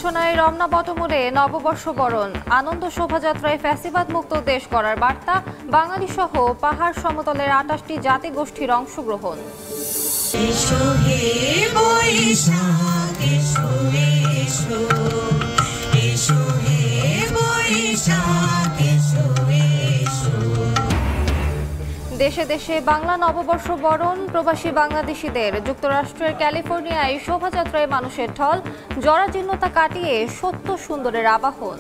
সূচনায় রমনা বটমূলে নববর্ষ বরণ, আনন্দ শোভাযাত্রায় ফ্যাসিবাদ মুক্ত দেশ গড়ার বার্তা, বাঙালি সহ পাহাড় সমতলের ২৮টি জাতিগোষ্ঠীর অংশগ্রহণ। দেশে দেশে বাংলা নববর্ষ বরণ, প্রবাসী বাংলাদেশিদের যুক্তরাষ্ট্রের ক্যালিফোর্নিয়ায় শোভাযাত্রায় মানুষের ঢল, জরাজীর্ণতা কাটিয়ে সত্য সুন্দরের আবাহন।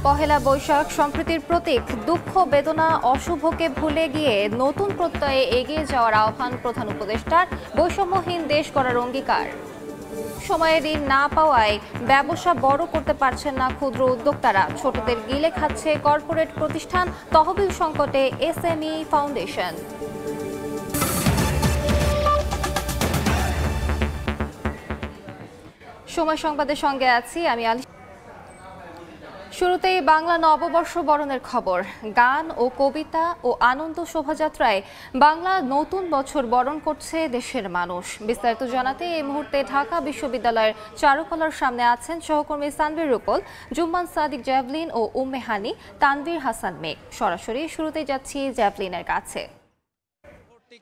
পহেলা বৈশাখ সম্প্রীতির প্রতীক, দুঃখ বেদনা অশুভকে ভুলে গিয়ে নতুন প্রত্যয়ে এগিয়ে যাওয়ার আহ্বান প্রধান উপদেষ্টার, বৈষম্যহীন দেশ করার অঙ্গীকার। সময়ে ঋণ না পাওয়ায় ব্যবসা বড় করতে পারছেন না ক্ষুদ্র উদ্যোক্তারা, ছোটদের গিলে খাচ্ছে কর্পোরেট প্রতিষ্ঠান, তহবিল সংকটে এসএমই ফাউন্ডেশন। সময় সংবাদের সঙ্গে আছি আমি আলি। শুরুতেই বাংলা নববর্ষ বরণের খবর। গান ও কবিতা ও আনন্দ শোভাযাত্রায় বাংলা নতুন বছর বরণ করছে দেশের মানুষ। বিস্তারিত জানাতে এই মুহূর্তে ঢাকা বিশ্ববিদ্যালয়ের চারুকলার সামনে আছেন সহকর্মী সানভীর রূপল, জুম্মান সাদিক জ্যাভলিন ও উম্মে হানি, তানভীর হাসান মেঘ। সরাসরি শুরুতেই যাচ্ছি জ্যাভলিনের কাছে।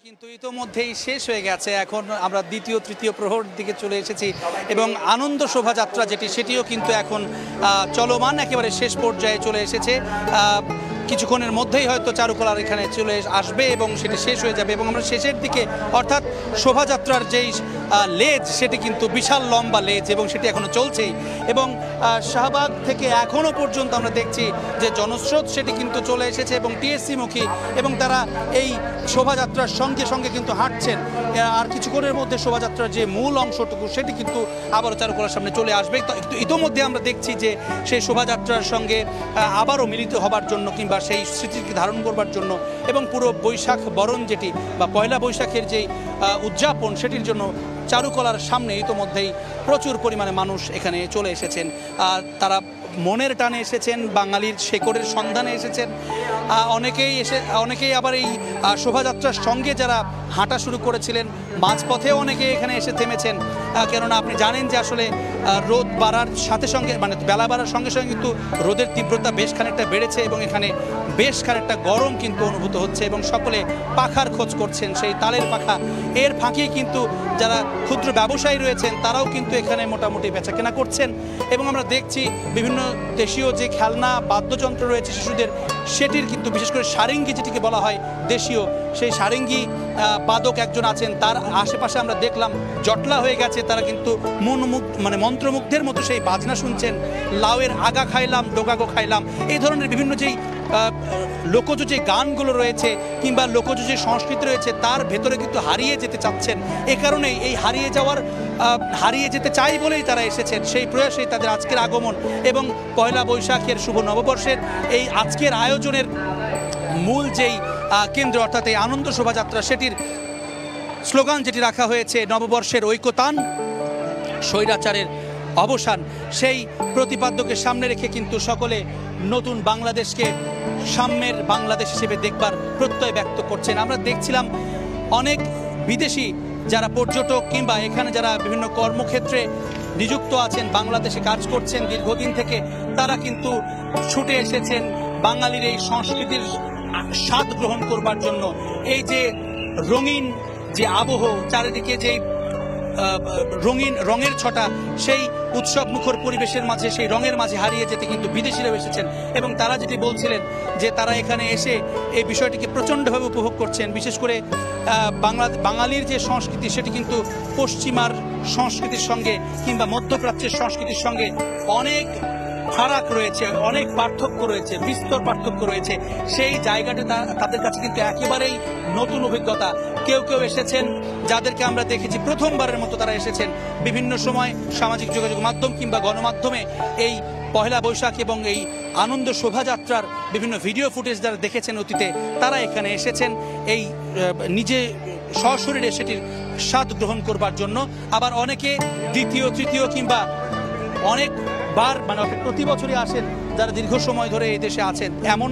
কিন্তু ইতোমধ্যেই শেষ হয়ে গেছে, এখন আমরা দ্বিতীয় তৃতীয় প্রহর দিকে চলে এসেছি এবং আনন্দ শোভাযাত্রা সেটিও কিন্তু এখন চলমান, একেবারে শেষ পর্যায়ে চলে এসেছে। কিছুক্ষণের মধ্যেই হয়তো চারুকলার এখানে চলে আসবে এবং সেটি শেষ হয়ে যাবে এবং আমরা শেষের দিকে, অর্থাৎ শোভাযাত্রার যেই লেজ সেটি কিন্তু বিশাল লম্বা লেজ এবং সেটি এখনো চলছেই এবং শাহবাগ থেকে এখনো পর্যন্ত আমরা দেখছি যে জনস্রোত সেটি কিন্তু চলে এসেছে এবং টিএসসি মুখী এবং তারা এই শোভাযাত্রার সঙ্গে সঙ্গে কিন্তু হাঁটছেন। আর কিছুক্ষণের মধ্যে শোভাযাত্রার যে মূল অংশটুকু সেটি কিন্তু আবারও চারুকলার সামনে চলে আসবে। ইতোমধ্যে আমরা দেখছি যে সেই শোভাযাত্রার সঙ্গে আবারও মিলিত হবার জন্য কিংবা সেই স্মৃতিকে ধারণ করবার জন্য এবং পুরো বৈশাখ বরণ যেটি বা পয়লা বৈশাখের যেই উদযাপন সেটির জন্য চারুকলার সামনে ইতোমধ্যেই প্রচুর পরিমাণে মানুষ এখানে চলে এসেছেন। তারা মনের টানে এসেছেন, বাঙালির শেকড়ের সন্ধানে এসেছেন। অনেকেই আবার এই শোভাযাত্রার সঙ্গে যারা হাঁটা শুরু করেছিলেন মাঝপথেও অনেকে এখানে এসে থেমেছেন, কেননা আপনি জানেন যে আসলে রোদ বাড়ার সাথে সঙ্গে মানে বেলা বাড়ার সঙ্গে সঙ্গে কিন্তু রোদের তীব্রতা বেশ খানিকটা বেড়েছে এবং এখানে বেশ খানিকটা গরম কিন্তু অনুভূত হচ্ছে এবং সকলে পাখার খোঁজ করছেন, সেই তালের পাখা। এর ফাঁকে কিন্তু যারা ক্ষুদ্র ব্যবসায়ী রয়েছেন তারাও কিন্তু এখানে মোটামুটি বেচাকেনা করছেন এবং আমরা দেখছি বিভিন্ন দেশীয় যে খেলনা বাদ্যযন্ত্র রয়েছে শিশুদের, সেটির কিন্তু বিশেষ করে সারেঙ্গি যেটিকে বলা হয় দেশীয়, সেই সারেঙ্গি বাদক একজন আছেন, তার আশেপাশে আমরা দেখলাম জটলা হয়ে গেছে, তারা কিন্তু মন্ত্রমুগ্ধের মতো সেই বাজনা শুনছেন। লাউয়ের আগা খাইলাম ডোগাগো খাইলাম, এই ধরনের বিভিন্ন যেই লোকজ যে গানগুলো রয়েছে কিংবা লোকজ যে সংস্কৃতি রয়েছে তার ভেতরে কিন্তু হারিয়ে যেতে চাচ্ছেন। এ কারণেই এই হারিয়ে যেতে চাই বলেই তারা এসেছেন, সেই প্রয়াসেই তাদের আজকের আগমন এবং পয়লা বৈশাখের শুভ নববর্ষের এই আজকের আয়োজনের মূল যেই কেন্দ্র অর্থাৎ এই আনন্দ শোভাযাত্রা, সেটির স্লোগান যেটি রাখা হয়েছে নববর্ষের ঐকতান, স্বৈরাচারের অবসান, সেই প্রতিপাদ্যকে সামনে রেখে কিন্তু সকলে নতুন বাংলাদেশকে সাম্যের বাংলাদেশ হিসেবে দেখবার প্রত্যয় ব্যক্ত করছেন। আমরা দেখছিলাম অনেক বিদেশি যারা পর্যটক কিংবা এখানে যারা বিভিন্ন কর্মক্ষেত্রে নিযুক্ত আছেন, বাংলাদেশে কাজ করছেন দীর্ঘদিন থেকে, তারা কিন্তু ছুটে এসেছেন বাঙালির এই সংস্কৃতির স্বাদ গ্রহণ করবার জন্য। এই যে রঙিন যে আবহ, চারিদিকে যে রঙিন রঙের ছটা, সেই উৎসব মুখর পরিবেশের মাঝে, সেই রঙের মাঝে হারিয়ে যেতে কিন্তু বিদেশিরাও এসেছেন এবং তারা যেটি বলছিলেন যে তারা এখানে এসে এই বিষয়টিকে প্রচণ্ডভাবে উপভোগ করছেন। বিশেষ করে বাঙালির যে সংস্কৃতি সেটি কিন্তু পশ্চিমার সংস্কৃতির সঙ্গে কিংবা মধ্যপ্রাচ্যের সংস্কৃতির সঙ্গে অনেক ফারাক রয়েছে, অনেক পার্থক্য রয়েছে, বিস্তর পার্থক্য রয়েছে। সেই জায়গাটা তাদের কাছে কিন্তু একেবারেই নতুন অভিজ্ঞতা। কেউ কেউ এসেছেন যাদেরকে আমরা দেখেছি প্রথমবারের মতো, তারা এসেছেন বিভিন্ন সময় সামাজিক যোগাযোগ মাধ্যম কিংবা গণমাধ্যমে এই পহেলা বৈশাখ এবং এই আনন্দ শোভাযাত্রার বিভিন্ন ভিডিও ফুটেজ যারা দেখেছেন অতীতে, তারা এখানে এসেছেন এই নিজে সশরীরে সেটির স্বাদ গ্রহণ করবার জন্য। আবার অনেকে দ্বিতীয় তৃতীয় কিংবা অনেকবার প্রতি বছরই আসেন যারা দীর্ঘ সময় ধরে এই দেশে আছেন, এমন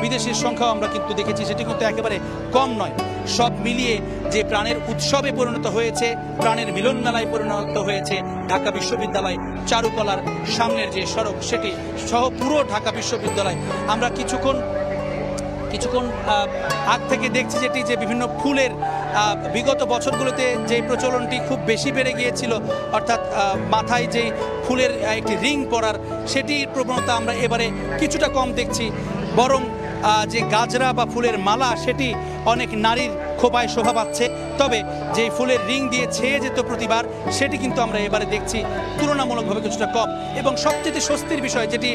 বিদেশির সংখ্যাও আমরা কিন্তু দেখেছি, সেটি কিন্তু একেবারে কম নয়। সব মিলিয়ে যে প্রাণের উৎসবে পরিণত হয়েছে, প্রাণের মিলন মেলায় পরিণত হয়েছে ঢাকা বিশ্ববিদ্যালয় চারুকলার সামনের যে সড়ক, সেটি সহ পুরো ঢাকা বিশ্ববিদ্যালয়। আমরা কিছুক্ষণ আগ থেকে দেখছি যেটি যে বিভিন্ন ফুলের বিগত বছরগুলোতে যে প্রচলনটি খুব বেশি বেড়ে গিয়েছিল, অর্থাৎ মাথায় যেই ফুলের একটি রিং পরার, সেটির প্রবণতা আমরা এবারে কিছুটা কম দেখছি। বরং যে গাজরা বা ফুলের মালা, সেটি অনেক নারীর খোপায় শোভা পাচ্ছে। তবে যে ফুলের রিং দিয়ে ছেয়ে যেত প্রতিবার, সেটি কিন্তু আমরা এবারে দেখছি তুলনামূলকভাবে কিছুটা কম। এবং সবচেয়ে স্বস্তির বিষয়, যেটি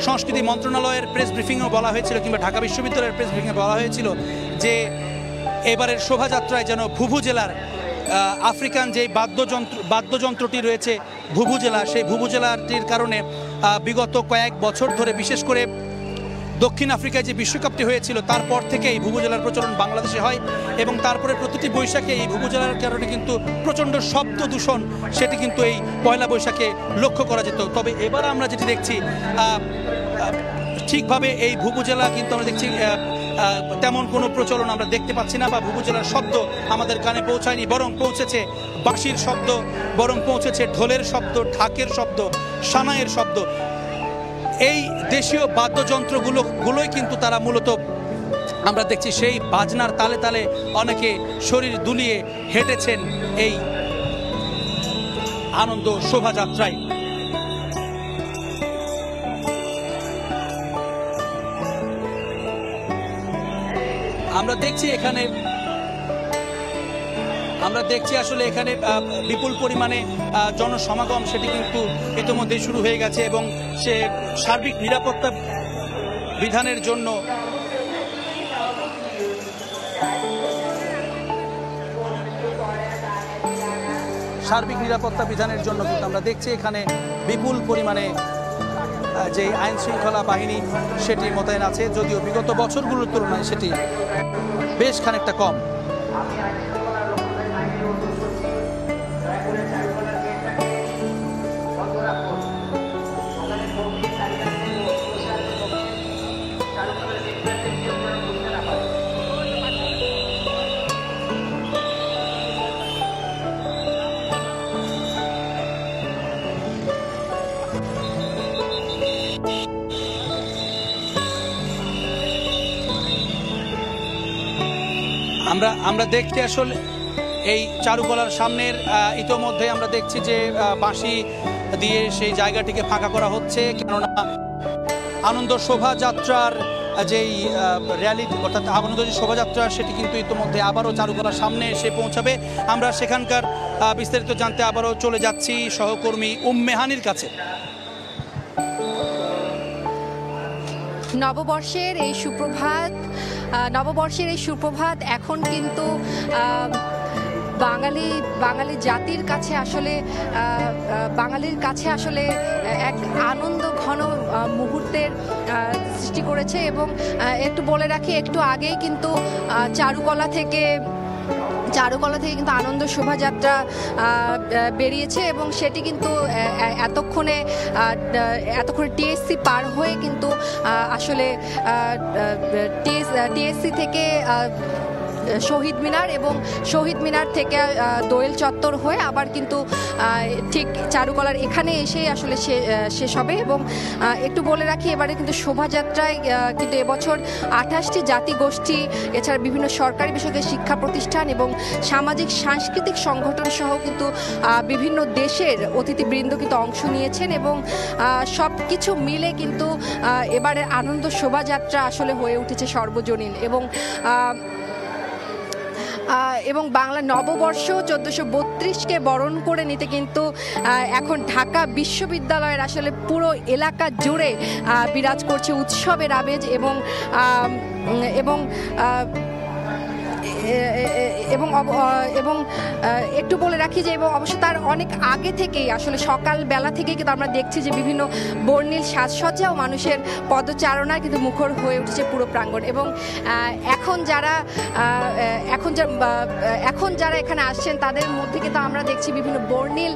সংস্কৃতি মন্ত্রণালয়ের প্রেস ব্রিফিংও বলা হয়েছিল, কিংবা ঢাকা বিশ্ববিদ্যালয়ের প্রেস ব্রিফিংয়ে বলা হয়েছিল, যে এবারের শোভাযাত্রায় যেন ভুভুজেলার আফ্রিকান যে বাদ্যযন্ত্রটি রয়েছে ভুভুজেলা, সেই ভুভুজেলাটির কারণে বিগত কয়েক বছর ধরে, বিশেষ করে দক্ষিণ আফ্রিকায় যে বিশ্বকাপটি হয়েছিল, তারপর থেকে এই ভুভুজেলার প্রচলন বাংলাদেশে হয়। এবং তারপরে প্রতিটি বৈশাখে এই ভুভুজেলার কারণে কিন্তু প্রচণ্ড শব্দ দূষণ, সেটি কিন্তু এই পয়লা বৈশাখে লক্ষ্য করা যেত। তবে এবার আমরা যেটি দেখছি, ঠিকভাবে এই ভুভুজেলা কিন্তু আমরা দেখছি তেমন কোনো প্রচলন আমরা দেখতে পাচ্ছি না, বা ভুভুজেলার শব্দ আমাদের কানে পৌঁছায়নি। বরং পৌঁছেছে বাঁশির শব্দ, বরং পৌঁছেছে ঢোলের শব্দ, ঢাকের শব্দ, সানাইয়ের শব্দ। এই দেশীয় বাদ্যযন্ত্রগুলোই কিন্তু তারা মূলত, আমরা দেখছি সেই বাজনার তালে তালে অনেকে শরীর দুলিয়ে হেঁটেছেন এই আনন্দ শোভাযাত্রায়। আমরা দেখছি আসলে এখানে বিপুল পরিমাণে জনসমাগম, সেটি কিন্তু ইতিমধ্যে শুরু হয়ে গেছে। এবং সে সার্বিক নিরাপত্তা বিধানের জন্য কিন্তু আমরা দেখছি এখানে বিপুল পরিমাণে যে আইন শৃঙ্খলা বাহিনী, সেটি মোতায়েন আছে, যদিও বিগত বছরগুলোর তুলনায় সেটি বেশ খানিকটা কম। আমরা দেখছি আসলে এই চারুকলার সামনের ইতোমধ্যে আমরা দেখছি যে বাঁশি দিয়ে সেই জায়গাটিকে ফাঁকা করা হচ্ছে, কেননা আনন্দ শোভাযাত্রার যেই র্যালি, অর্থাৎ আনন্দ যে শোভাযাত্রা, সেটি কিন্তু ইতোমধ্যে আবারও চারুকলার সামনে এসে পৌঁছাবে। আমরা সেখানকার বিস্তারিত জানতে আবারও চলে যাচ্ছি সহকর্মী উম্মেহানির কাছে। নববর্ষের এই সুপ্রভাত এখন কিন্তু বাঙালি জাতির কাছে আসলে বাঙালির কাছে আসলে এক আনন্দ ঘন মুহূর্তের সৃষ্টি করেছে। এবং একটু বলে রাখি, একটু আগেই কিন্তু চারুকলা থেকে কিন্তু আনন্দ শোভাযাত্রা বেরিয়েছে, এবং সেটি কিন্তু এতক্ষণে টিএসসি পার হয়ে কিন্তু আসলে টিএসসি থেকে শহীদ মিনার, এবং শহীদ মিনার থেকে দোয়েল চত্বর হয়ে আবার কিন্তু ঠিক চারুকলার এখানে এসেই আসলে শেষ হবে। এবং একটু বলে রাখি, এবারে কিন্তু শোভাযাত্রায় কিন্তু এবছর 28টি জাতিগোষ্ঠী, এছাড়া বিভিন্ন সরকারি বেসরকারি শিক্ষা প্রতিষ্ঠান এবং সামাজিক সাংস্কৃতিক সংগঠন সহ কিন্তু বিভিন্ন দেশের অতিথিবৃন্দ কিন্তু অংশ নিয়েছেন। এবং সব কিছু মিলে কিন্তু এবারে আনন্দ শোভাযাত্রা আসলে হয়ে উঠেছে সর্বজনীন। এবং বাংলা নববর্ষ 1432কে বরণ করে নিতে কিন্তু এখন ঢাকা বিশ্ববিদ্যালয়ের আসলে পুরো এলাকা জুড়ে বিরাজ করছে উৎসবের আমেজ। এবং এবং এবং একটু বলে রাখি যে এবং অবশ্য তার অনেক আগে থেকেই আসলে সকালবেলা থেকেই কিন্তু আমরা দেখছি যে বিভিন্ন বর্ণিল সাজসজ্জা ও মানুষের পদচারণায় কিন্তু মুখর হয়ে উঠেছে পুরো প্রাঙ্গণ। এবং এখন যারা এখানে আসছেন তাদের মধ্যে কিন্তু আমরা দেখছি বিভিন্ন বর্ণিল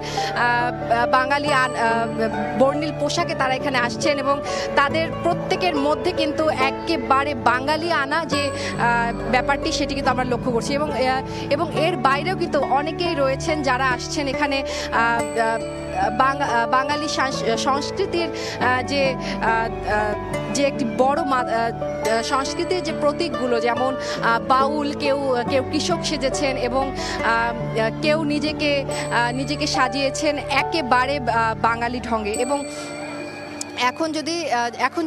বর্ণিল পোশাকে তারা এখানে আসছেন এবং তাদের প্রত্যেকের মধ্যে কিন্তু একেবারে বাঙালি আনা যে ব্যাপারটি সেটি কিন্তু আমরা লক্ষ্য করছি। এবং এর বাইরেও কিন্তু অনেকেই রয়েছেন যারা আসছেন এখানে বাঙালি সংস্কৃতির যে একটি বড় সংস্কৃতির যে প্রতীকগুলো, যেমন বাউল, কেউ কৃষক সেজেছেন এবং কেউ নিজেকে সাজিয়েছেন একেবারে বাঙালি ঢঙে। এবং এখন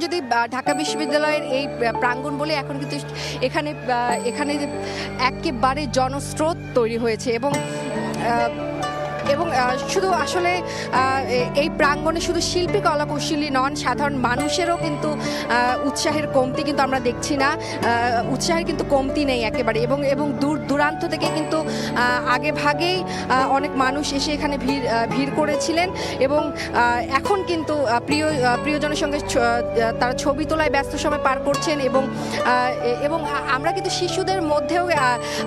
যদি ঢাকা বিশ্ববিদ্যালয়ের এই প্রাঙ্গণ বলে এখন কিন্তু এখানে একেবারে জনস্রোত তৈরি হয়েছে এবং শুধু আসলে এই প্রাঙ্গণে শুধু শিল্পী কলাকুশলী নন, সাধারণ মানুষেরও কিন্তু উৎসাহের কমতি কিন্তু আমরা দেখছি না, উৎসাহের কিন্তু কমতি নেই একেবারে। এবং দূর দূরান্ত থেকে কিন্তু আগে ভাগেই অনেক মানুষ এসে এখানে ভিড় করেছিলেন এবং এখন কিন্তু প্রিয়জনের সঙ্গে তারা ছবি তোলায় ব্যস্ত সময় পার করছেন। এবং আমরা কিন্তু শিশুদের মধ্যেও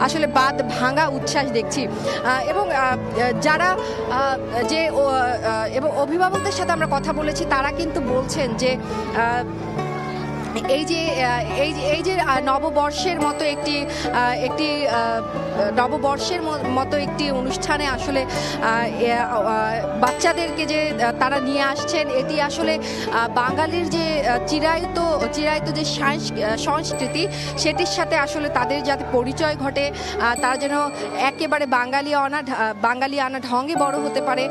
আসলে বাদ ভাঙা উচ্ছ্বাস দেখছি। এবং যারা এবং অভিভাবকদের সাথে আমরা কথা বলেছি, তারা কিন্তু বলছেন যে এই যে নববর্ষের মতো একটি অনুষ্ঠানে আসলে বাচ্চাদেরকে যে তারা নিয়ে আসছেন, এটি আসলে বাঙালির যে চিরায়ত যে সংস্কৃতি সেটির সাথে আসলে তাদের যাতে পরিচয় ঘটে, তারা যেন একেবারে বাঙালি আনা ঢঙে বড় হতে পারে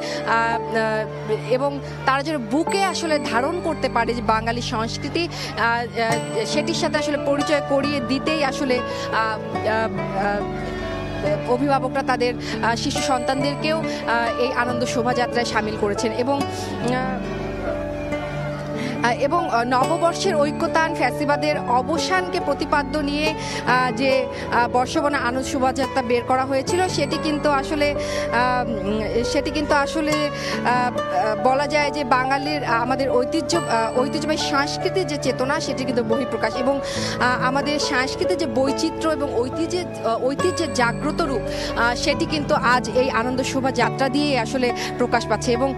এবং তারা যেন বুকে আসলে ধারণ করতে পারে যে বাঙালি সংস্কৃতি, সেটির সাথে আসলে পরিচয় করিয়ে দিতেই আসলে অভিভাবকরা তাদের শিশু সন্তানদেরকেও এই আনন্দ শোভাযাত্রায় সামিল করেছেন। এবং নববর্ষের ঐক্যতান ফ্যাসিবাদের অবসানকে প্রতিপাদ্য নিয়ে যে বর্ষবরণ আনন্দ শোভাযাত্রা বের করা হয়েছিল, সেটি কিন্তু আসলে বলা যায় যে বাঙালির আমাদের ঐতিহ্যবাহী সংস্কৃতির যে চেতনা সেটি কিন্তু বহিঃপ্রকাশ এবং আমাদের সংস্কৃতির যে বৈচিত্র্য এবং ঐতিহ্যের জাগ্রত রূপ সেটি কিন্তু আজ এই আনন্দ শোভাযাত্রা দিয়ে আসলে প্রকাশ পাচ্ছে। এবং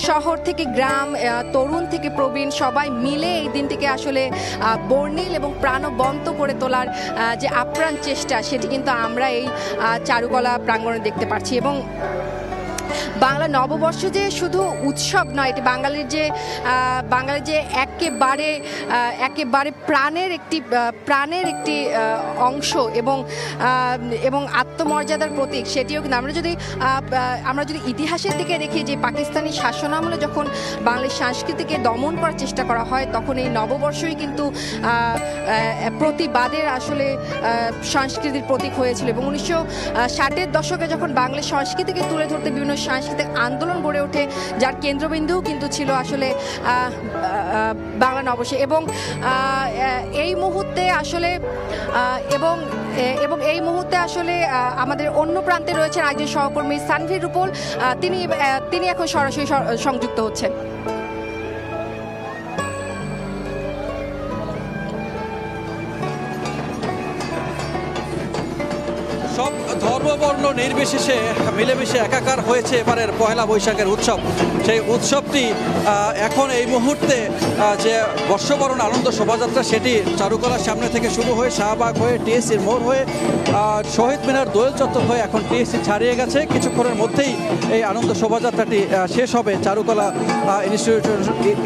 শহর থেকে গ্রাম, তরুণ থেকে প্রবীণ সবাই মিলে এই দিনটিকে আসলে বর্ণিল এবং প্রাণবন্ত করে তোলার যে আপ্রাণ চেষ্টা, সেটি কিন্তু আমরা এই চারুকলা প্রাঙ্গণে দেখতে পাচ্ছি। এবং বাংলা নববর্ষ যে শুধু উৎসব নয়, এটি বাঙালির যে একেবারে প্রাণের একটি অংশ এবং আত্মমর্যাদার প্রতীক, সেটিও কিন্তু আমরা যদি ইতিহাসের দিকে দেখি যে পাকিস্তানি শাসনামলে যখন বাঙালির সংস্কৃতিকে দমন করার চেষ্টা করা হয়, তখন এই নববর্ষই কিন্তু প্রতিবাদের আসলে সংস্কৃতির প্রতীক হয়েছিল। এবং 1960-এর দশকে যখন বাংলার সংস্কৃতিকে তুলে ধরতে বিভিন্ন সাংস্কৃতিক আন্দোলন গড়ে ওঠে, যার কেন্দ্রবিন্দু কিন্তু ছিল আসলে বাংলা নববর্ষ। এবং এই মুহূর্তে আসলে আমাদের অন্য প্রান্তে রয়েছেন একজন সহকর্মী সানভীর রূপল, তিনি এখন সরাসরি সংযুক্ত হচ্ছেন। সব ধর্মবর্ণ নির্বিশেষে মিলেমিশে একাকার হয়েছে এবারের পয়লা বৈশাখের উৎসব। সেই উৎসবটি এখন এই মুহূর্তে যে বর্ষবরণ আনন্দ শোভাযাত্রা, সেটি চারুকলার সামনে থেকে শুরু হয়ে শাহবাগ হয়ে টিএসসির মোড় হয়ে শহীদ মিনার, দোয়েল চত্বর হয়ে এখন টিএসসি ছাড়িয়ে গেছে। কিছুক্ষণের মধ্যেই এই আনন্দ শোভাযাত্রাটি শেষ হবে চারুকলা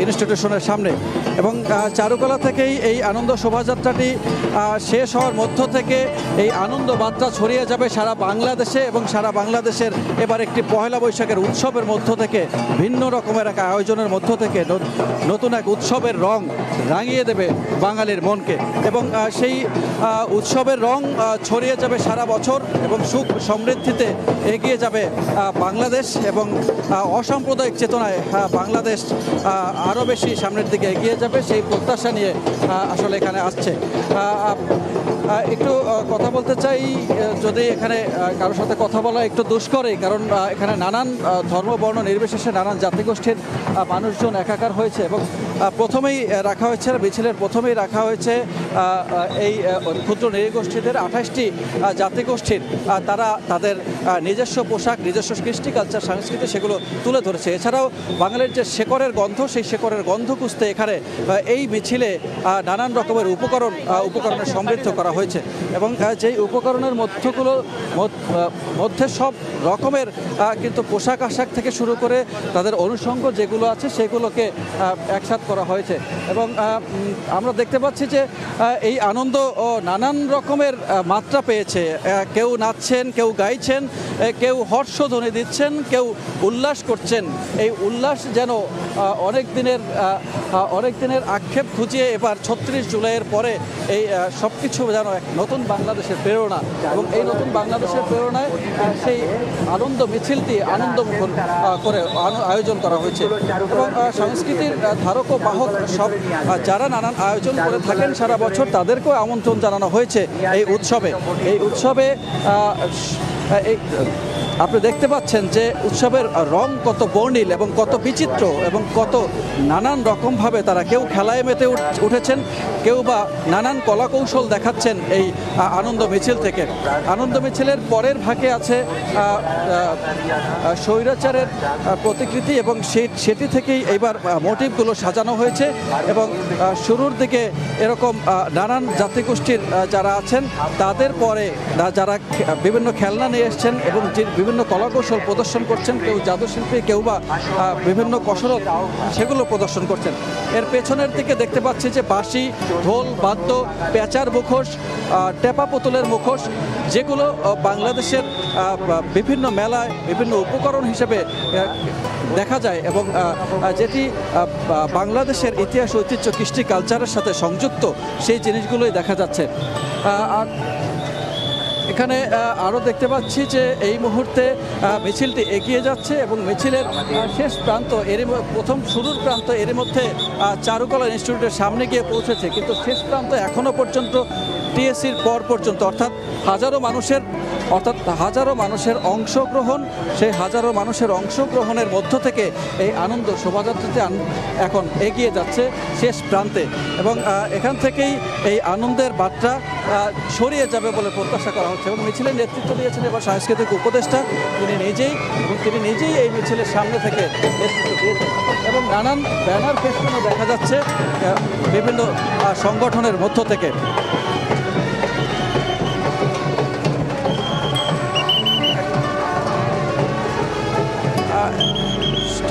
ইনস্টিটিউশনের সামনে। এবং চারুকলা থেকেই এই আনন্দ শোভাযাত্রাটি শেষ হওয়ার মধ্য থেকে এই আনন্দ বার্তা ছড়িয়ে যাবে সারা বাংলাদেশে এবং সারা বাংলাদেশের এবার একটি পহেলা বৈশাখের উৎসবের মধ্য থেকে ভিন্ন রকমের এক আয়োজনের মধ্য থেকে নতুন এক উৎসবের রং রাঙিয়ে দেবে বাঙালির মনকে এবং সেই উৎসবের রং ছড়িয়ে যাবে সারা বছর এবং সুখ সমৃদ্ধিতে এগিয়ে যাবে বাংলাদেশ এবং অসাম্প্রদায়িক চেতনায় বাংলাদেশ আরও বেশি সামনের দিকে এগিয়ে যাবে সেই প্রত্যাশা নিয়ে আসলে এখানে আসছে। একটু কথা বলতে চাই, যদি এখানে কারোর সাথে কথা বলা একটু দুষ্করই, কারণ এখানে নানান ধর্ম বর্ণ নির্বিশেষে নানান জাতিগোষ্ঠীর মানুষজন একাকার হয়েছে এবং প্রথমেই রাখা হয়েছে মিছিলের প্রথমেই রাখা হয়েছে এই ক্ষুদ্র নৃগোষ্ঠীদের 28টি জাতিগোষ্ঠীর তারা তাদের নিজস্ব পোশাক, নিজস্ব কৃষ্টি, কালচার, সংস্কৃতি সেগুলো তুলে ধরেছে। এছাড়াও বাঙালির যে শেকড়ের গন্ধ, সেই শেকড়ের গন্ধ খুঁজতে এখানে এই মিছিলে নানান রকমের উপকরণের সমৃদ্ধ করা হয়েছে এবং যেই উপকরণের মধ্যে সব রকমের কিন্তু পোশাক আশাক থেকে শুরু করে তাদের অনুষঙ্গ যেগুলো আছে সেগুলোকে একসাথ করা হয়েছে এবং আমরা দেখতে পাচ্ছি যে এই আনন্দ নানান রকমের মাত্রা পেয়েছে। কেউ নাচছেন, কেউ গাইছেন, কেউ হর্ষধ্বনি দিচ্ছেন, কেউ উল্লাস করছেন। এই উল্লাস যেন অনেক দিনের আক্ষেপ খুঁজিয়ে এবার 36 জুলাইয়ের পরে এই সব কিছু যেন এক নতুন বাংলাদেশের প্রেরণা এবং এই নতুন বাংলাদেশের প্রেরণায় সেই আনন্দ মিছিলটি আনন্দমুখর করে আয়োজন করা হয়েছে এবং সংস্কৃতির ধারক ও বাহক সব যারা নানান আয়োজন করে থাকেন সারা বছর তাদেরকেও আমন্ত্রণ জানানো হয়েছে এই উৎসবে। আপনি দেখতে পাচ্ছেন যে উৎসবের রং কত বর্ণিল এবং কত বিচিত্র এবং কত নানান রকমভাবে তারা কেউ খেলায় মেতে উঠেছেন, কেউ বা নানান কলাকৌশল দেখাচ্ছেন এই আনন্দ মিছিল থেকে। আনন্দ মিছিলের পরের ভাগে আছে স্বৈরাচারের প্রতিকৃতি এবং সেটি থেকেই এইবার মোটিভগুলো সাজানো হয়েছে এবং শুরুর দিকে এরকম নানান জাতিগোষ্ঠীর যারা আছেন তাদের পরে যারা বিভিন্ন খেলনা নিয়ে এসছেন এবং বিভিন্ন কলাকৌশল প্রদর্শন করছেন, কেউ জাদুশিল্পী, কেউ বা বিভিন্ন কসরত সেগুলো প্রদর্শন করছেন। এর পেছনের দিকে দেখতে পাচ্ছি যে বাঁশি, ঢোল, বাদ্য, পেঁচার মুখোশ, টেপা পুতুলের মুখোশ যেগুলো বাংলাদেশের বিভিন্ন মেলায় বিভিন্ন উপকরণ হিসেবে দেখা যায় এবং যেটি বাংলাদেশের ইতিহাস, ঐতিহ্য, কৃষ্টি, কালচারের সাথে সংযুক্ত সেই জিনিসগুলোই দেখা যাচ্ছে। আর এখানে আরও দেখতে পাচ্ছি যে এই মুহূর্তে মিছিলটি এগিয়ে যাচ্ছে এবং মিছিলের শেষ প্রান্ত প্রথম শুরুর প্রান্ত এর মধ্যে চারুকলা ইনস্টিটিউটের সামনে গিয়ে পৌঁছেছে, কিন্তু শেষ প্রান্ত এখনও পর্যন্ত টিএসসির পর পর্যন্ত অর্থাৎ হাজারো মানুষের অংশগ্রহণ, সেই হাজারো মানুষের অংশগ্রহণের মধ্য থেকে এই আনন্দ শোভাযাত্রাতে এখন এগিয়ে যাচ্ছে শেষ প্রান্তে এবং এখান থেকেই এই আনন্দের বার্তা ছড়িয়ে যাবে বলে প্রত্যাশা করা হচ্ছে এবং মিছিলের নেতৃত্ব দিয়েছেন এবার সাংস্কৃতিক উপদেষ্টা, তিনি নিজেই এই মিছিলের সামনে থেকে নেতৃত্ব দিয়েছেন এবং নানান ব্যানার ফেস্টুনও দেখা যাচ্ছে বিভিন্ন সংগঠনের মধ্য থেকে।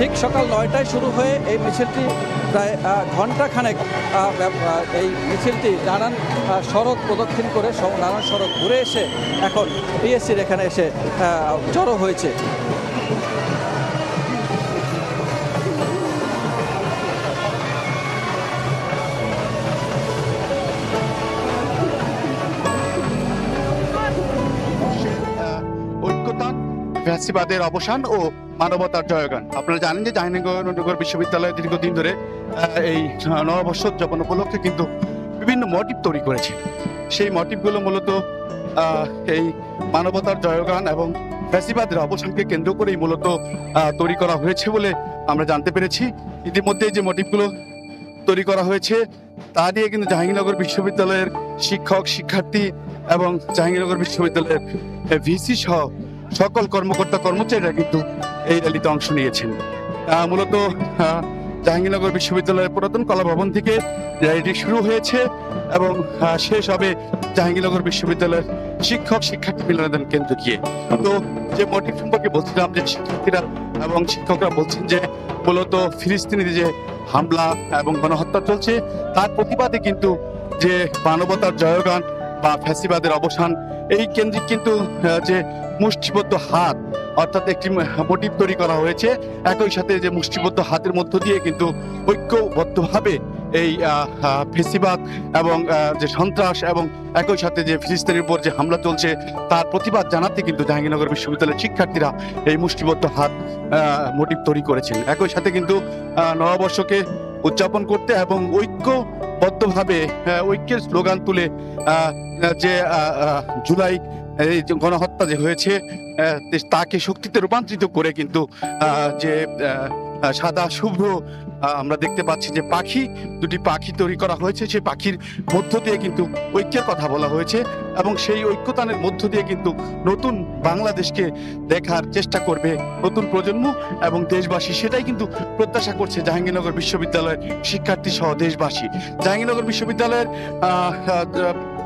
ঠিক সকাল 9টায় শুরু হয়ে এই মিছিলটি প্রায় ঘণ্টাখানেক এই মিছিলটি নানান সড়ক প্রদক্ষিণ করে নানান সড়ক ঘুরে এসে এখন টিএসসির এখানে এসে জড়ো হয়েছে। ফ্যাসিবাদের অবসান ও মানবতার জয়গান। আপনারা জানেন যে জাহাঙ্গীরনগর বিশ্ববিদ্যালয় দীর্ঘদিন ধরে এই নববর্ষ উদযাপন উপলক্ষে কিন্তু বিভিন্ন মোটিভ তৈরি করেছে। সেই মোটিভগুলো মূলত এই মানবতার জয়গান এবং ফ্যাসিবাদের অবসানকে কেন্দ্র করেই মূলত তৈরি করা হয়েছে বলে আমরা জানতে পেরেছি। ইতিমধ্যে যে মোটিভগুলো তৈরি করা হয়েছে তা দিয়ে কিন্তু জাহাঙ্গীরনগর বিশ্ববিদ্যালয়ের শিক্ষক, শিক্ষার্থী এবং জাহাঙ্গীরনগর বিশ্ববিদ্যালয়ের ভিসি সহ সকল কর্মকর্তা কর্মচারীরা কিন্তু এই র্যালিতে অংশ নিয়েছেন। মূলত জাহাঙ্গীরনগর বিশ্ববিদ্যালয়ের পুরাতন কলা ভবন থেকে র্যালিটি শুরু হয়েছে এবং শেষ হবে জাহাঙ্গীরনগর বিশ্ববিদ্যালয়ের শিক্ষক শিক্ষার্থী মিলনায়তন কেন্দ্র গিয়ে। তো যে মোটিভ সম্পর্কে বলছিলাম যে শিক্ষার্থীরা এবং শিক্ষকরা বলছেন যে মূলত ফিলিস্তিনিতে যে হামলা এবং গণহত্যা চলছে তার প্রতিবাদে কিন্তু যে মানবতার জয়গান বা ফ্যাসিবাদের অবসান, এই কেন্দ্রিক কিন্তু যে মুষ্টিবদ্ধ হাত অর্থাৎ একটি মোটিভ তৈরি করা হয়েছে। একই সাথে যে মুষ্টিবদ্ধ হাতের মধ্য দিয়ে কিন্তু ঐক্যবদ্ধভাবে এই ফেসিবাদ এবং যে সন্ত্রাস এবং একই সাথে যে ফিলিস্তিনের উপর যে হামলা চলছে তার প্রতিবাদ জানাতে কিন্তু জাহাঙ্গীরনগর বিশ্ববিদ্যালয়ের শিক্ষার্থীরা এই মুষ্টিবদ্ধ হাত মোটিভ তৈরি করেছেন। একই সাথে কিন্তু নববর্ষকে উদযাপন করতে এবং ঐক্যবদ্ধভাবে ঐক্যের স্লোগান তুলে যে জুলাই এই যে গণহত্যা যে হয়েছে তাকে শক্তিতে রূপান্তরিত করে কিন্তু যে সাদা শুভ্র আমরা দেখতে পাচ্ছি যে দুটি পাখি তৈরি করা হয়েছে, সেই পাখির মধ্য দিয়ে কিন্তু ঐক্যের কথা বলা হয়েছে এবং সেই ঐক্যতানের মধ্য দিয়ে কিন্তু নতুন বাংলাদেশকে দেখার চেষ্টা করবে নতুন প্রজন্ম এবং দেশবাসী। সেটাই কিন্তু প্রত্যাশা করছে জাহাঙ্গীরনগর বিশ্ববিদ্যালয়ের শিক্ষার্থী সহ দেশবাসী। জাহাঙ্গীরনগর বিশ্ববিদ্যালয়ের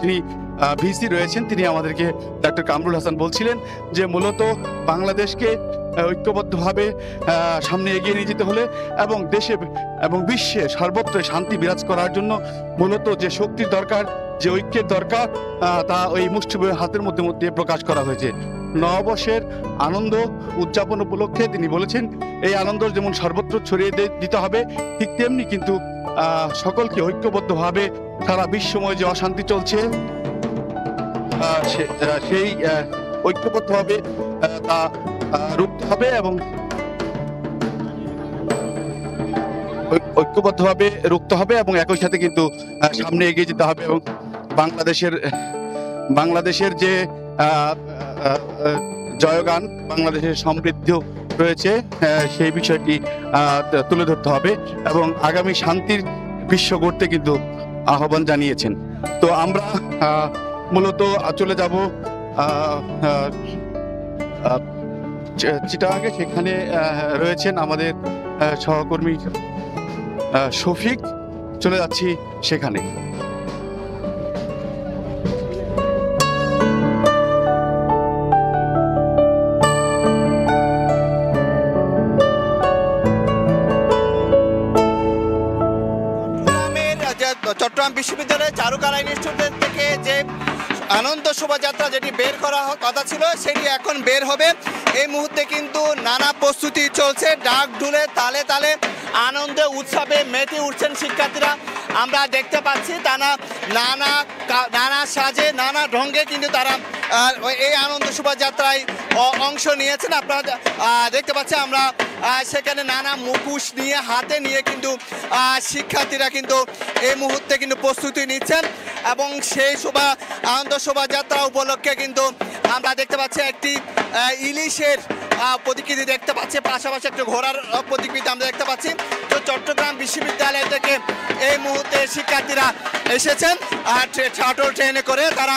যিনি ভিসি রয়েছেন তিনি আমাদেরকে ডক্টর কামরুল হাসান বলছিলেন যে মূলত বাংলাদেশকে ঐক্যবদ্ধভাবে সামনে এগিয়ে নিয়ে যেতে হলে এবং দেশে এবং বিশ্বে সর্বত্র শান্তি বিরাজ করার জন্য মূলত যে শক্তির দরকার, যে ঐক্যের দরকার তা ওই মুষ্টিবদ্ধ হাতের মধ্যে প্রকাশ করা হয়েছে। নববর্ষের আনন্দ উদযাপন উপলক্ষে তিনি বলেছেন এই আনন্দ যেমন সর্বত্র ছড়িয়ে দিতে হবে, ঠিক তেমনি কিন্তু সকলকে ঐক্যবদ্ধভাবে সারা বিশ্বময় যে অশান্তি চলছে সেই ঐক্যবদ্ধভাবে তা রুখতে হবে এবং ঐক্যবদ্ধভাবে রুখতে হবে এবং একই সাথে কিন্তু সামনে এগিয়ে যেতে হবে এবং বাংলাদেশের যে জয়গান, বাংলাদেশের সমৃদ্ধি রয়েছে সেই বিষয়টি তুলে ধরতে হবে এবং আগামী শান্তির বিশ্ব গড়তে কিন্তু আহ্বান জানিয়েছেন। তো আমরা মূলত চলে যাব চিটাগাঙ্গে, সেখানে রয়েছেন আমাদের সহকর্মী শফিক, চলে যাচ্ছি সেখানে। চট্টগ্রাম বিশ্ববিদ্যালয়ের চারুকলা ইনস্টিটিউট থেকে যে আনন্দ শোভাযাত্রা যেটি বের করা কথা ছিল সেটি এখন বের হবে। এই মুহূর্তে কিন্তু নানা প্রস্তুতি চলছে, ডাক ঢুলে তালে তালে আনন্দে উৎসবে মেতে উঠছেন শিক্ষার্থীরা। আমরা দেখতে পাচ্ছি তারা নানা সাজে নানা ঢঙ্গে কিন্তু তারা এই আনন্দ শোভাযাত্রায় অংশ নিয়েছেন। আপনারা দেখতে পাচ্ছি আমরা সেখানে নানা মুখোশ নিয়ে হাতে নিয়ে কিন্তু শিক্ষার্থীরা কিন্তু এই মুহূর্তে কিন্তু প্রস্তুতি নিচ্ছেন এবং সেই আনন্দ শোভাযাত্রা উপলক্ষে কিন্তু আমরা দেখতে পাচ্ছি একটি ইলিশের প্রতিকৃতি দেখতে পাচ্ছি, পাশাপাশি একটা ঘোড়ার প্রতিকৃতি আমরা দেখতে পাচ্ছি। তো চট্টগ্রাম বিশ্ববিদ্যালয় থেকে এই মুহূর্তে শিক্ষার্থীরা এসেছেন শাটল ট্রেনে করে, তারা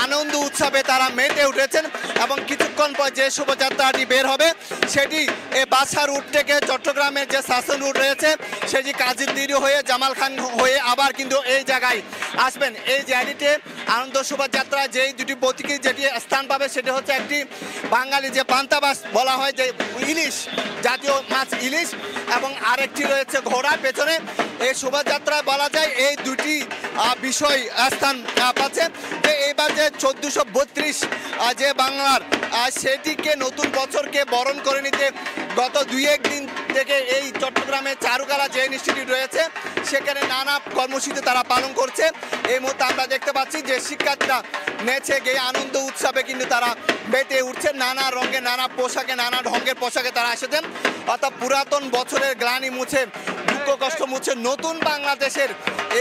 আনন্দ উৎসবে তারা মেতে উঠেছেন এবং কিছুক্ষণ পর যে শোভাযাত্রাটি বের হবে সেটি এই বাসা রুট থেকে চট্টগ্রামের যে শাসন রুট রয়েছে সেটি কাজিরদিরি হয়ে জামাল খান হয়ে আবার কিন্তু এই জায়গায় আসবেন। এই জায়গাটিতে আনন্দ শোভাযাত্রা যেই দুটি প্রতীকী যেটি স্থান পাবে সেটি হচ্ছে একটি বাঙালি যে পান্তাবাস বলা হয় যে ইলিশ, জাতীয় মাছ ইলিশ, এবং আরেকটি রয়েছে ঘোড়া পেছনে। এই শোভাযাত্রায় বলা যায় এই দুটি বিষয় স্থান পাচ্ছে। এবার যে 1432 যে বাংলার সেটিকে নতুন বছরকে বরণ করে নিতে গত 2-1 দিন থেকে এই চট্টগ্রামে চারুকলা যে ইনস্টিটিউট রয়েছে সেখানে নানা কর্মসূচি তারা পালন করছে। এই মুহূর্তে আমরা দেখতে পাচ্ছি যে শিক্ষার্থীরা নেচে গিয়ে আনন্দ উৎসবে কিন্তু তারা মেতে উঠছে, নানা রঙে নানা পোশাকে নানা ঢঙ্গের পোশাকে তারা এসেছেন। অর্থাৎ পুরাতন বছরের গ্লানি মুছে, দুঃখ কষ্ট মুছে নতুন বাংলাদেশের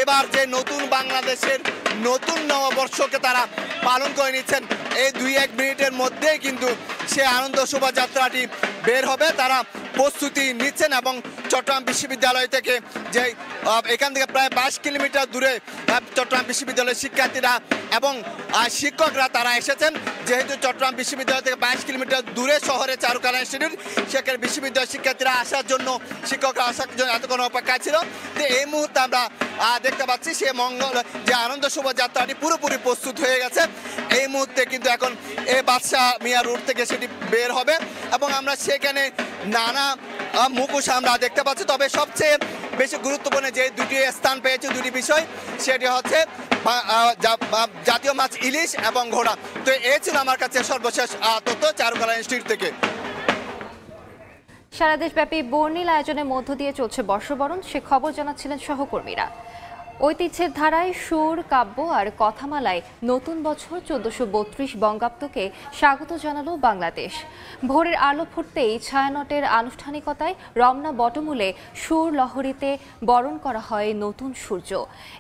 এবার যে নতুন বাংলাদেশের নতুন নববর্ষকে তারা পালন করে নিচ্ছেন। এই 2-1 মিনিটের মধ্যেই কিন্তু সে আনন্দ শোভাযাত্রাটি বের হবে, তারা প্রস্তুতি নিচ্ছেন এবং চট্টগ্রাম বিশ্ববিদ্যালয় থেকে যে এখান থেকে প্রায় 22 কিলোমিটার দূরে চট্টগ্রাম বিশ্ববিদ্যালয়ের শিক্ষার্থীরা এবং শিক্ষকরা তারা এসেছেন। যেহেতু চট্টগ্রাম বিশ্ববিদ্যালয় থেকে 22 কিলোমিটার দূরে শহরে চারুকলা ইনস্টিটিউট, সেখানে বিশ্ববিদ্যালয়ের শিক্ষার্থীরা আসার জন্য শিক্ষকরা আসার জন্য এতক্ষণ অপেক্ষায় ছিল। তো এই মুহূর্তে আমরা দেখতে পাচ্ছি সে যে আনন্দ শোভাযাত্রাটি পুরোপুরি প্রস্তুত হয়ে গেছে। এই মুহূর্তে কিন্তু এখন এই বাদশাহ মিয়া রোড থেকে সেটি বের হবে এবং আমরা সেখানে নানা মুখোশ আমরা দেখতে পাচ্ছি। তবে সবচেয়ে বেশি গুরুত্বপূর্ণ যে দুটি স্থান পেয়েছে, দুটি বিষয়, সেটি হচ্ছে জাতীয় মাছ ইলিশ এবং ঘোড়া। তো এই ছিল আমার কাছে সর্বশেষ তথ্য চারুকলা ইনস্টিটিউট থেকে। সারা দেশব্যাপী বর্ণিল আয়োজনের মধ্য দিয়ে চলছে বর্ষবরণ, সে খবর জানাচ্ছিলেন সহকর্মীরা। ঐতিহ্যের ধারায় সুর, কাব্য আর কথামালায় নতুন বছর 1432 বঙ্গাব্দকে স্বাগত জানালো বাংলাদেশ। ভোরের আলো ফুটতেই ছায়ানটের আনুষ্ঠানিকতায় রমনা বটমূলে সুর লহরীতে বরণ করা হয় নতুন সূর্য।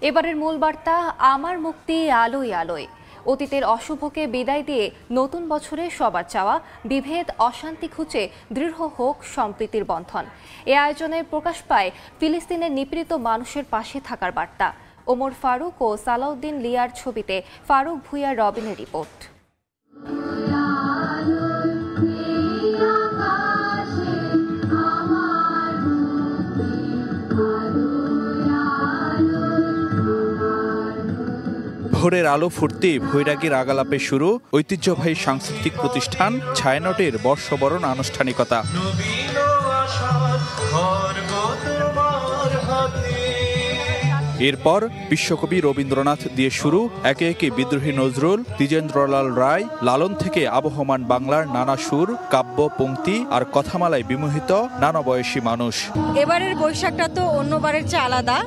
এবারের মূল বার্তা আমার মুক্তি আলোয় আলোয়। অতীতের অশুভকে বিদায় দিয়ে নতুন বছরে সবার চাওয়া বিভেদ অশান্তি ঘুচে দৃঢ় হোক সম্প্রীতির বন্ধন। এ আয়োজনে প্রকাশ পায় ফিলিস্তিনের নিপীড়িত মানুষের পাশে থাকার বার্তা। ওমর ফারুক ও সালাউদ্দিন লিয়ার ছবিতে ফারুক ভুঁইয়ার রবিনের রিপোর্ট। ভোরের আলো ফুটতে ভৈরাগীর আগালাপে শুরু ঐতিহ্যবাহী সাংস্কৃতিক প্রতিষ্ঠান ছায়ানটের বর্ষবরণ আনুষ্ঠানিকতা। এরপর বিশ্বকবি রবীন্দ্রনাথ দিয়ে শুরু একে একে বিদ্রোহী নজরুল, দ্বিজেন্দ্রলাল রায়, লালন থেকে আবহমান বাংলার নানা সুর, কাব্য, পংক্তি আর কথামালায় বিমোহিত নানা বয়সী মানুষ। এবারের বৈশাখটা তো অন্যবারের চেয়ে আলাদা,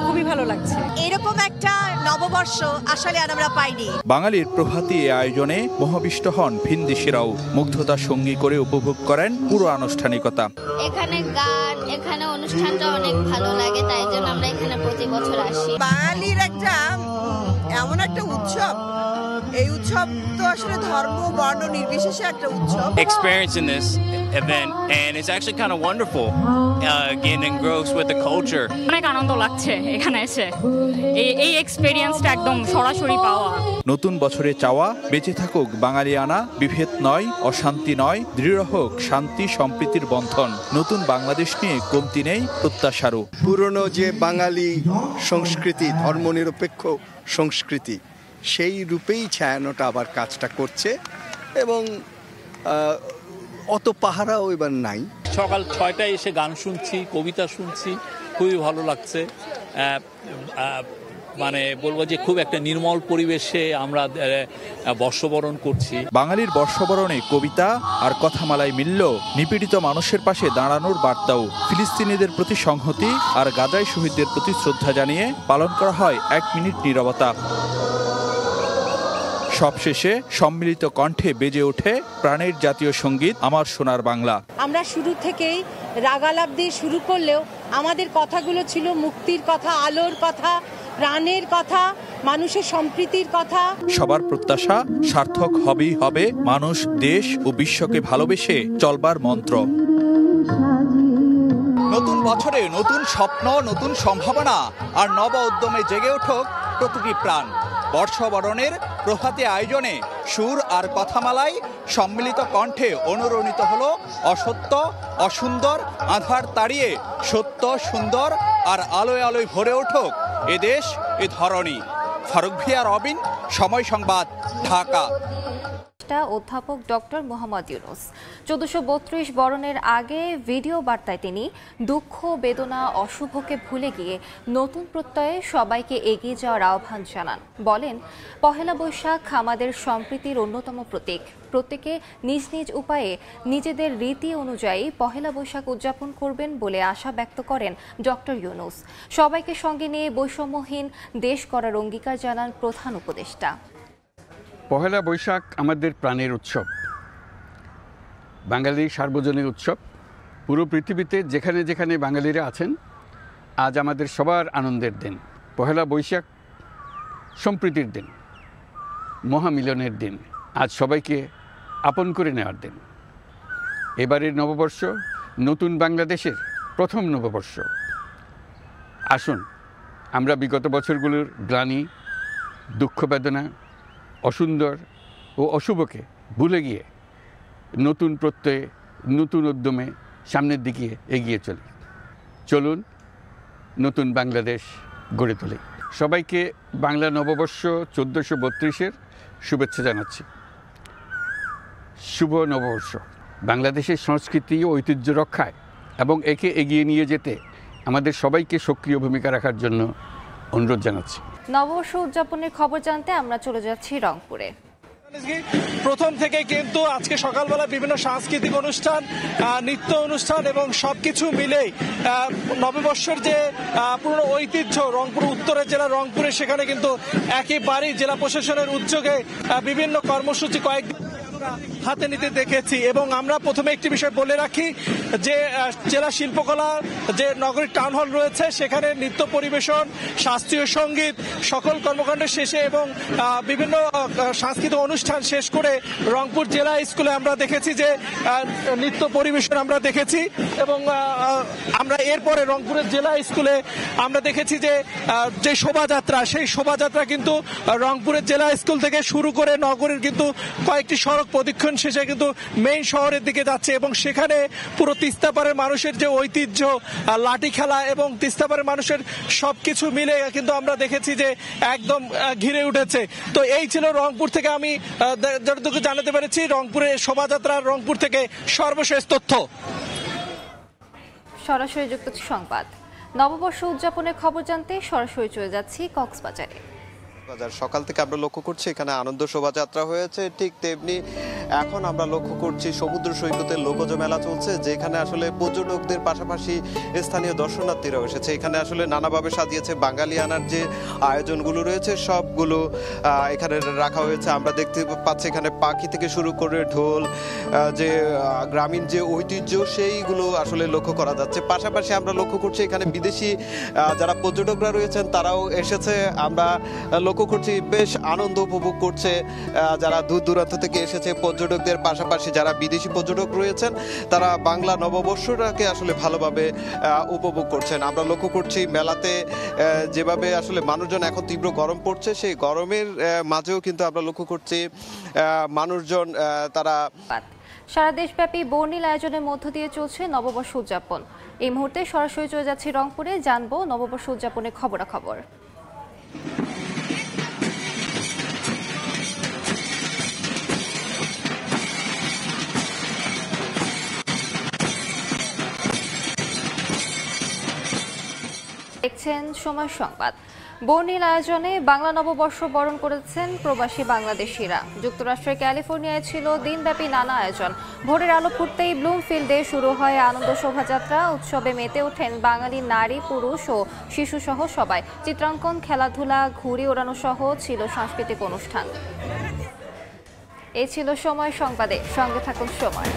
খুবই ভালো লাগছে। এরকম একটা নববর্ষ আসলে আমরা পাইনি। বাঙালির প্রভাতী এ আয়োজনে মোহাবিষ্ট হন ভিনদেশিরাও। মুগ্ধতা সঙ্গী করে উপভোগ করেন পুরো আনুষ্ঠানিকতা। এখানে গান, এখানে অনুষ্ঠানটা অনেক ভালো লাগে, তাই জন্য আমরা এখানে প্রতি বছর আসি। বাঙালির একটা এমন একটা উৎসব, এই উৎসব তো আসলে ধর্ম বর্ণ নির্বিশেষে একটা উৎসব। Experiencing this event and it's actually kind of wonderful, getting engrossed with the culture. অনেক আনন্দ লাগছে এখানে এসে, এই এক্সপেরিয়েন্সটা একদম সরাসরি পাওয়া। নতুন বছরে চাওয়া বেঁচে থাকুক বাঙালিয়ানা, বিভেদ নয়, অশান্তি নয়, দৃঢ় হোক শান্তি সম্প্রীতির বন্ধন। নতুন বাংলাদেশ নিয়ে কমতি নেই প্রত্যাশারও। পুরনো যে বাঙালি সংস্কৃতি, ধর্মনিরপেক্ষ সংস্কৃতি, সেই রূপেই ছায়ানটা আবার কাজটা করছে এবং অত পাহারাও এবার নাই। সকাল 6টায় এসে গান শুনছি, কবিতা শুনছি, খুবই ভালো লাগছে। মানে বলবো যে খুব একটা নির্মল পরিবেশে আমরা বর্ষবরণ করছি। বাঙালির বর্ষবরণে কবিতা আর কথামালায় মিলল নিপীড়িত মানুষের পাশে দাঁড়ানোর বার্তাও। ফিলিস্তিনিদের প্রতি সংহতি আর গাজায় শহীদদের প্রতি শ্রদ্ধা জানিয়ে পালন করা হয় 1 মিনিট নীরবতা। সবশেষে সম্মিলিত কণ্ঠে বেজে ওঠে প্রাণের জাতীয় সঙ্গীত আমার সোনার বাংলা। আমরা শুরু থেকেই রাগালাপ দিয়ে শুরু করলেও আমাদের কথাগুলো ছিল মুক্তির কথা, আলোর কথা, প্রাণের কথা, মানুষের সম্প্রীতির কথা। সবার প্রত্যাশা সার্থক হবেই হবে মানুষ, দেশ ও বিশ্বকে ভালোবেসে চলবার মন্ত্র। নতুন বছরে নতুন স্বপ্ন, নতুন সম্ভাবনা আর নব উদ্যমে জেগে উঠুক প্রতিটি প্রাণ। বর্ষবরণের প্রভাতী আয়োজনে সুর আর কথামালায় সম্মিলিত কণ্ঠে অনুরণিত হলো অসত্য, অসুন্দর, আঁধার তাড়িয়ে সত্য, সুন্দর আর আলোয় আলোয় ভরে উঠুক এ দেশ, এ ধরণী। ফারুক ভুঁইয়া, রবিন, সময় সংবাদ, ঢাকা। অধ্যাপক ডক্টর মোহাম্মদ ইউনুস 1432 বরণের আগে ভিডিও বার্তায় তিনি দুঃখ, বেদনা, অশুভকে ভুলে গিয়ে নতুন প্রত্যয়ে সবাইকে এগিয়ে যাওয়ার আহ্বান জানান। বলেন, পহেলা বৈশাখ আমাদের সম্প্রীতির অন্যতম প্রতীক। প্রত্যেকে নিজ নিজ উপায়ে নিজেদের রীতি অনুযায়ী পহেলা বৈশাখ উদযাপন করবেন বলে আশা ব্যক্ত করেন ডক্টর ইউনুস। সবাইকে সঙ্গে নিয়ে বৈষম্যহীন দেশ গড়ার অঙ্গীকার জানান প্রধান উপদেষ্টা। পহেলা বৈশাখ আমাদের প্রাণের উৎসব, বাঙালির সার্বজনীন উৎসব। পুরো পৃথিবীতে যেখানে যেখানে বাঙালিরা আছেন, আজ আমাদের সবার আনন্দের দিন। পহেলা বৈশাখ সম্প্রীতির দিন, মহামিলনের দিন, আজ সবাইকে আপন করে নেওয়ার দিন। এবারের নববর্ষ নতুন বাংলাদেশের প্রথম নববর্ষ। আসুন আমরা বিগত বছরগুলোর গ্লানি, দুঃখ, বেদনা, অসুন্দর ও অশুভকে ভুলে গিয়ে নতুন প্রত্যয়ে, নতুন উদ্যমে সামনের দিকে এগিয়ে চলি। চলুন নতুন বাংলাদেশ গড়ে তুলি। সবাইকে বাংলা নববর্ষ 1432-এর শুভেচ্ছা জানাচ্ছি। শুভ নববর্ষ। বাংলাদেশের সংস্কৃতি ও ঐতিহ্য রক্ষায় এবং একে এগিয়ে নিয়ে যেতে আমাদের সবাইকে সক্রিয় ভূমিকা রাখার জন্য অনুরোধ জানাচ্ছি। নববর্ষ উদযাপনের খবর জানতে আমরা চলে যাচ্ছি রংপুরে। প্রথম থেকে কিন্তু আজকে সকালবেলা বিভিন্ন সাংস্কৃতিক অনুষ্ঠান, নৃত্য অনুষ্ঠান এবং সবকিছু মিলেই নববর্ষের যে পুরনো ঐতিহ্য রংপুর উত্তরের জেলা রংপুরে, সেখানে কিন্তু একেবারেই জেলা প্রশাসনের উদ্যোগে বিভিন্ন কর্মসূচি কয়েকদিন হাতে নিতে দেখেছি। এবং আমরা প্রথমে একটি বিষয় বলে রাখি যে জেলা শিল্পকলা যে নগরীর টাউন হল রয়েছে, সেখানে নৃত্য পরিবেশন, শাস্ত্রীয় সঙ্গীত সকল কর্মকাণ্ডের শেষে এবং বিভিন্ন সাংস্কৃতিক অনুষ্ঠান শেষ করে রংপুর জেলা স্কুলে আমরা দেখেছি যে নৃত্য পরিবেশন আমরা দেখেছি। এবং আমরা এরপরে রংপুরের জেলা স্কুলে আমরা দেখেছি যে শোভাযাত্রা, সেই শোভাযাত্রা কিন্তু রংপুরের জেলা স্কুল থেকে শুরু করে নগরীর কিন্তু কয়েকটি সড়ক প্রদক্ষিণ শেষে কিন্তু মেইন শহরের দিকে যাচ্ছে। এবং সেখানে পুরো তিস্তাপাড়ের মানুষের যে ঐতিহ্য, লাঠি খেলা এবং তিস্তাপাড়ের মানুষের সবকিছু মিলে কিন্তু আমরা দেখেছি যে একদম ঘিরে উঠেছে। তো এই ছিল রংপুর থেকে আমি যতটুকু জানাতে পেরেছি রংপুরের শোভাযাত্রা, রংপুর থেকে সর্বশেষ তথ্য। সরাসরি যুক্ত সংবাদ। নববর্ষ উদযাপনের খবর জানতে সরাসরি চলে যাচ্ছি কক্সবাজারে। সকাল থেকে আমরা লক্ষ্য করছি এখানে আনন্দ শোভাযাত্রা হয়েছে, ঠিক তেমনি এখন আমরা লক্ষ্য করছি সমুদ্র সৈকতের লোকজ মেলা চলছে, যেখানে আসলে পর্যটকদের পাশাপাশি স্থানীয় দর্শনার্থীরাও এসেছে। এখানে আসলে নানাভাবে সাজিয়েছে বাঙালিয়ানার যে আয়োজনগুলো রয়েছে সবগুলো এখানে রাখা হয়েছে। আমরা দেখতে পাচ্ছি এখানে পাখি থেকে শুরু করে ঢোল, যে গ্রামীণ যে ঐতিহ্য সেইগুলো আসলে লক্ষ্য করা যাচ্ছে। পাশাপাশি আমরা লক্ষ্য করছি এখানে বিদেশি যারা পর্যটকরা রয়েছেন তারাও এসেছে। আমরা লক্ষ্য করছি বেশ আনন্দ উপভোগ করছে যারা দূর দূরান্ত থেকে এসেছে পর্যটকদের পাশাপাশি যারা বিদেশি পর্যটক রয়েছেন তারা বাংলা নববর্ষটাকে আসলে ভালোভাবে উপভোগ করছেন। আমরা লক্ষ্য করছি মেলাতে যেভাবে আসলে মানুষজন, এখন তীব্র গরম পড়ছে, সেই গরমের মাঝেও কিন্তু আমরা লক্ষ্য করছি মানুষজন তারা সারা দেশব্যাপী বর্ণিল আয়োজনের মধ্য দিয়ে চলছে নববর্ষ উদযাপন। এই মুহূর্তে সরাসরি চলে যাচ্ছি রংপুরে, জানবো নববর্ষ উদযাপনের খবরাখবর। দেখছেন সময় সংবাদ। বর্ণিল আয়োজনে বাংলা নববর্ষ বরণ করেছেন প্রবাসী বাংলাদেশিরা। যুক্তরাষ্ট্রের ক্যালিফোর্নিয়ায় ছিল দিনব্যাপী নানা আয়োজন। ভোরের আলো ফুটতেই ব্লুমফিল্ডে শুরু হয় আনন্দ শোভাযাত্রা। উৎসবে মেতে ওঠেন বাঙালি নারী, পুরুষ ও শিশুসহ সবাই। চিত্রাঙ্কন, খেলাধুলা, ঘুড়ি ওড়ানো সহ ছিল সাংস্কৃতিক অনুষ্ঠান। এই ছিল সময় সংবাদে, সঙ্গে থাকুন সময়।